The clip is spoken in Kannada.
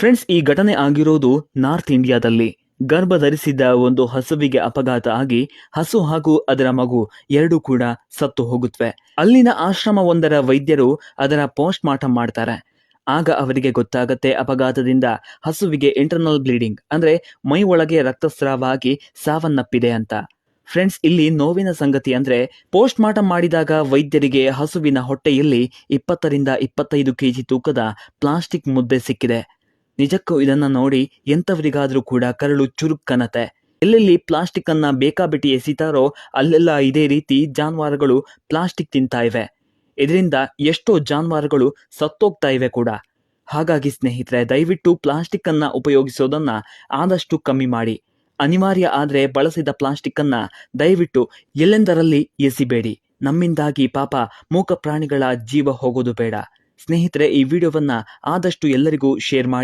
ಫ್ರೆಂಡ್ಸ್, ಈ ಘಟನೆ ಆಗಿರೋದು ನಾರ್ತ್ ಇಂಡಿಯಾದಲ್ಲಿ. ಗರ್ಭ ಧರಿಸಿದ್ದ ಒಂದು ಹಸುವಿಗೆ ಅಪಘಾತ ಆಗಿ ಹಸು ಹಾಗೂ ಅದರ ಮಗು ಎರಡೂ ಕೂಡ ಸತ್ತು ಹೋಗುತ್ತವೆ. ಅಲ್ಲಿನ ಆಶ್ರಮವೊಂದರ ವೈದ್ಯರು ಅದರ ಪೋಸ್ಟ್ ಮಾರ್ಟಮ್ ಮಾಡ್ತಾರೆ. ಆಗ ಅವರಿಗೆ ಗೊತ್ತಾಗತ್ತೆ ಅಪಘಾತದಿಂದ ಹಸುವಿಗೆ ಇಂಟರ್ನಲ್ ಬ್ಲೀಡಿಂಗ್ ಅಂದ್ರೆ ಮೈ ಒಳಗೆ ರಕ್ತಸ್ರಾವ ಆಗಿ ಸಾವನ್ನಪ್ಪಿದೆ ಅಂತ. ಫ್ರೆಂಡ್ಸ್, ಇಲ್ಲಿ ನೋವಿನ ಸಂಗತಿ ಅಂದ್ರೆ ಪೋಸ್ಟ್ ಮಾರ್ಟಮ್ ಮಾಡಿದಾಗ ವೈದ್ಯರಿಗೆ ಹಸುವಿನ ಹೊಟ್ಟೆಯಲ್ಲಿ 20ರಿಂದ 25 ಕೆಜಿ ತೂಕದ ಪ್ಲಾಸ್ಟಿಕ್ ಮುದ್ದೆ ಸಿಕ್ಕಿದೆ. ನಿಜಕ್ಕೂ ಇದನ್ನ ನೋಡಿ ಎಂಥವರಿಗಾದ್ರೂ ಕೂಡ ಕರಳು ಚುರುಕ್ಕನತೆ. ಎಲ್ಲೆಲ್ಲಿ ಪ್ಲಾಸ್ಟಿಕ್ ಅನ್ನ ಬೇಕಾಬಿಟ್ಟಿ ಎಸಿತಾರೋ ಅಲ್ಲೆಲ್ಲ ಇದೇ ರೀತಿ ಜಾನುವಾರುಗಳು ಪ್ಲಾಸ್ಟಿಕ್ ತಿಂತಾ ಇವೆ. ಇದರಿಂದ ಎಷ್ಟೋ ಜಾನುವಾರುಗಳು ಸತ್ತೋಗ್ತಾ ಇವೆ ಕೂಡ. ಹಾಗಾಗಿ ಸ್ನೇಹಿತರೆ, ದಯವಿಟ್ಟು ಪ್ಲಾಸ್ಟಿಕ್ ಅನ್ನ ಉಪಯೋಗಿಸೋದನ್ನ ಆದಷ್ಟು ಕಮ್ಮಿ ಮಾಡಿ. ಅನಿವಾರ್ಯ ಆದ್ರೆ ಬಳಸಿದ ಪ್ಲಾಸ್ಟಿಕ್ ಅನ್ನ ದಯವಿಟ್ಟು ಎಲ್ಲೆಂದರಲ್ಲಿ ಎಸಿಬೇಡಿ. ನಮ್ಮಿಂದಾಗಿ ಪಾಪ ಮೂಕ ಪ್ರಾಣಿಗಳ ಜೀವ ಹೋಗೋದು ಬೇಡ. ಸ್ನೇಹಿತರೆ, ಈ ವಿಡಿಯೋವನ್ನ ಆದಷ್ಟು ಎಲ್ಲರಿಗೂ ಶೇರ್ ಮಾಡಿ.